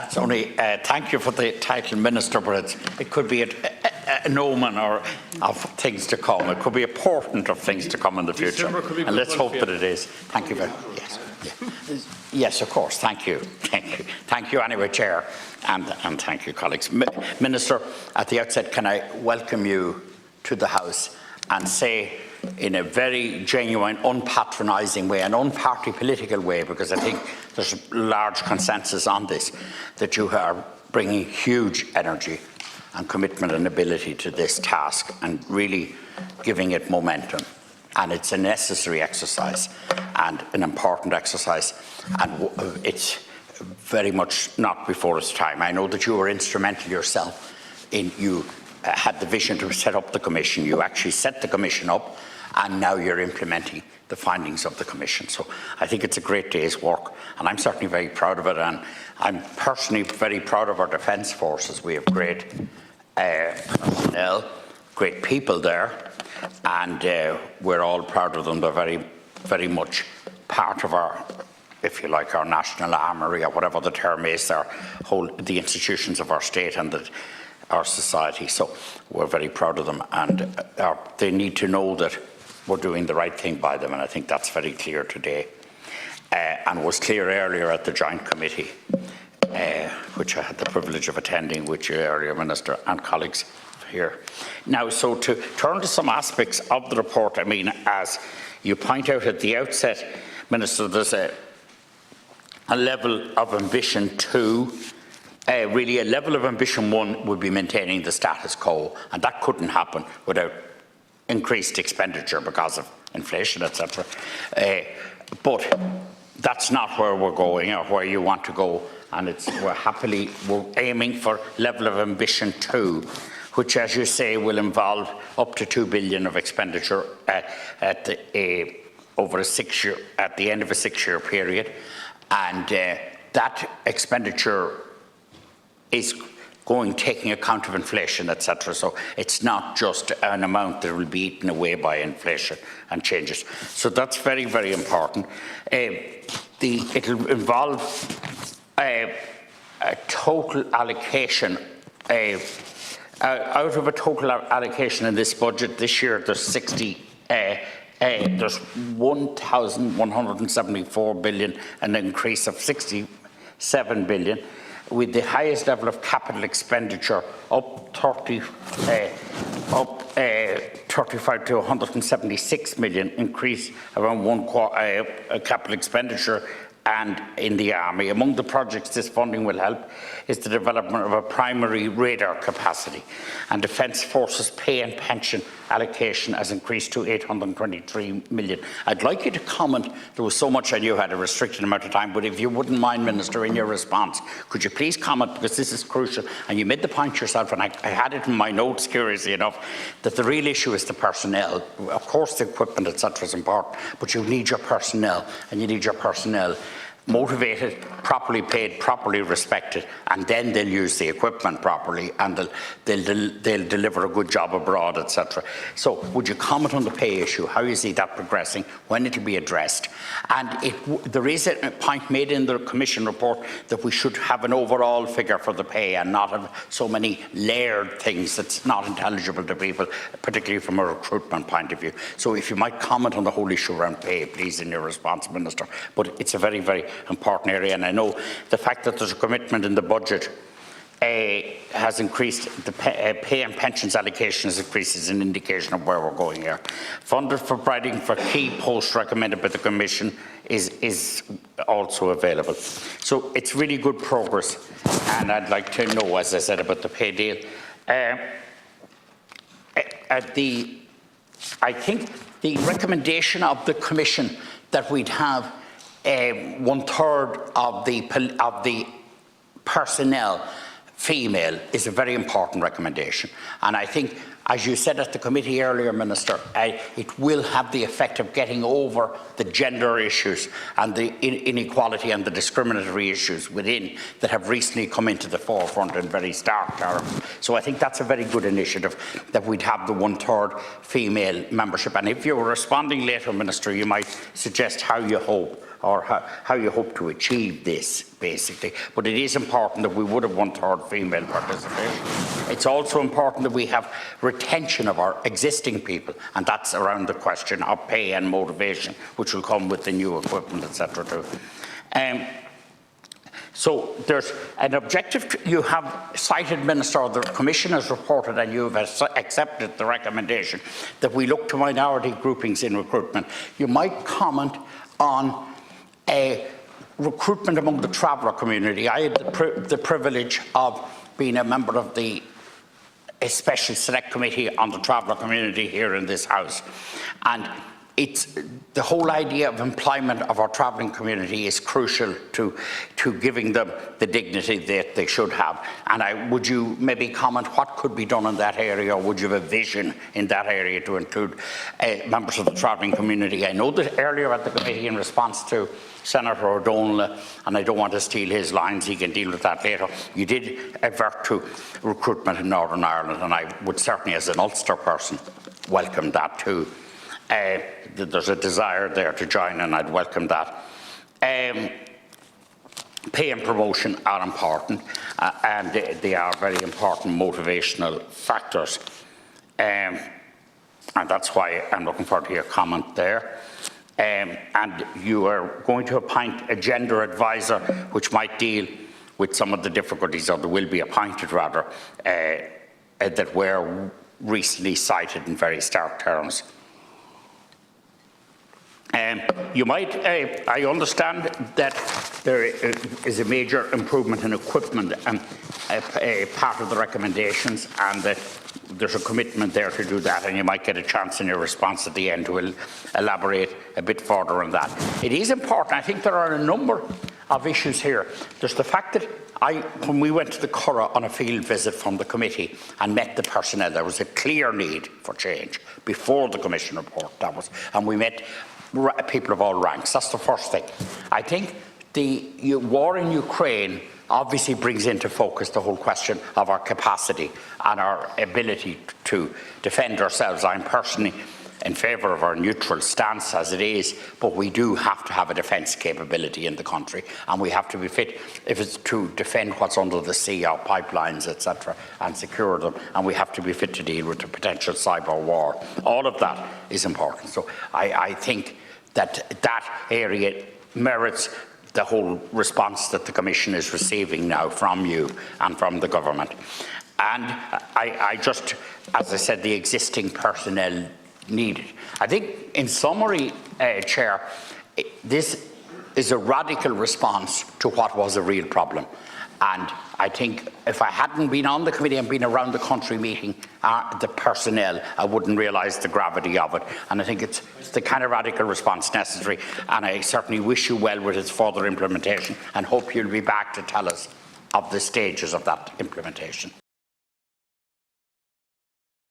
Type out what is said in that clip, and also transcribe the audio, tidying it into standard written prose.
It's only, thank you for the title, Minister, but it could be an omen or of things to come. It could be a portent of things to come in the future. And let's hope that it is. Thank you very much. Yes. Yeah. Yes, of course. Thank you. Thank you. Thank you anyway, Chair. And thank you, colleagues. Minister, at the outset, can I welcome you to the House and say in a very genuine, unpatronising way, an unparty political way, because I think there's large consensus on this, that you are bringing huge energy and commitment and ability to this task and really giving it momentum. And it's a necessary exercise and an important exercise, and it's very much not before its time. I know that you were instrumental yourself in you had the vision to set up the Commission. You actually set the Commission up, and now you're implementing the findings of the Commission. So I think it's a great day's work, and I'm certainly very proud of it, and I'm personally very proud of our Defence Forces. We have great personnel, great people there, and we're all proud of them. They're very, very much part of our, if you like, our national armoury, or whatever the term is, the institutions of our state and our society. So we're very proud of them, and they need to know that we're doing the right thing by them, and I think that's very clear today, and was clear earlier at the Joint Committee, which I had the privilege of attending with you earlier, Minister, and colleagues here. Now, so to turn to some aspects of the report, I mean, as you point out at the outset, Minister, there's a level of ambition too. Really, a level of ambition one would be maintaining the status quo, and that couldn't happen without increased expenditure because of inflation, etc. But that's not where we're going or where you want to go, and we're aiming for level of ambition 2, which, as you say, will involve up to 2 billion of expenditure over a 6-year, at the end of a 6-year period, and that expenditure is taking account of inflation, etc. So it's not just an amount that will be eaten away by inflation and changes. So that's very, very important. It'll involve a total allocation. Out of a total allocation in this budget this year, there's there's 1,174 billion, an increase of 67 billion. With the highest level of capital expenditure up 35 to 176 million, increase around capital expenditure and in the Army. Among the projects this funding will help is the development of a primary radar capacity, and Defence Forces pay and pension allocation has increased to 823 million. I'd like you to comment. There was so much I knew had a restricted amount of time, but if you wouldn't mind, Minister, in your response, could you please comment, because this is crucial, and you made the point yourself, and I had it in my notes, curiously enough, that the real issue is the personnel. Of course the equipment, etc. is important, but you need your personnel, and you need your personnel motivated, properly paid, properly respected, and then they'll use the equipment properly, and they'll deliver a good job abroad, etc. So would you comment on the pay issue, how you see that progressing, when it will be addressed? And there is a point made in the Commission report that we should have an overall figure for the pay and not have so many layered things that's not intelligible to people, particularly from a recruitment point of view. So if you might comment on the whole issue around pay, please, in your response, Minister. But it's a very, very important area, and I know the fact that there's a commitment in the budget has increased, the pay and pensions allocation has increased, is an indication of where we're going here. Funded for providing for key posts recommended by the Commission is also available. So it's really good progress, and I'd like to know, as I said, about the pay deal. I think the recommendation of the Commission that we'd have 1/3 of the personnel female is a very important recommendation, and I think as you said at the committee earlier, Minister, it will have the effect of getting over the gender issues and the inequality and the discriminatory issues within that have recently come into the forefront in very stark terms. So I think that's a very good initiative, that we'd have the 1/3 female membership. And if you were responding later, Minister, you might suggest how you hope to achieve this, basically. But it is important that we would have 1/3 female participation. It's also important that we have retention of our existing people, and that's around the question of pay and motivation, which will come with the new equipment, etc. too. So there's an objective. You have cited, Minister, the Commission has reported, and you have accepted the recommendation that we look to minority groupings in recruitment. You might comment on recruitment among the traveller community. I had the privilege of being a member of the Special Select Committee on the traveller community here in this House, and it's the whole idea of employment of our travelling community is crucial to giving them the dignity that they should have. And would you maybe comment what could be done in that area, or would you have a vision in that area to include members of the travelling community? I know that earlier at the committee, in response to Senator O'Donnell, and I don't want to steal his lines, he can deal with that later, you did advert to recruitment in Northern Ireland, and I would certainly, as an Ulster person, welcome that too. There's a desire there to join, and I'd welcome that. Pay and promotion are important, and they are very important motivational factors. And that's why I'm looking forward to your comment there. And you are going to appoint a gender advisor, which might deal with some of the difficulties, or there will be appointed rather, that were recently cited in very stark terms. You might, I understand that there is a major improvement in equipment, a part of the recommendations, and that there's a commitment there to do that, and you might get a chance in your response at the end to elaborate a bit further on that. It is important. I think there are a number of issues here. There's the fact that when we went to the Curragh on a field visit from the committee and met the personnel, there was a clear need for change before the Commission report, and we met people of all ranks. That's the first thing. I think the war in Ukraine obviously brings into focus the whole question of our capacity and our ability to defend ourselves. I'm personally in favour of our neutral stance as it is, but we do have to have a defence capability in the country, and we have to be fit if it's to defend what's under the sea, our pipelines, etc., and secure them, and we have to be fit to deal with the potential cyber war. All of that is important. So I think that area merits the whole response that the Commission is receiving now from you and from the government. And I just, as I said, the existing personnel needed. I think, in summary, Chair, this is a radical response to what was a real problem. And I think if I hadn't been on the committee and been around the country meeting the personnel, I wouldn't realise the gravity of it. And I think it's the kind of radical response necessary. And I certainly wish you well with its further implementation, and hope you'll be back to tell us of the stages of that implementation.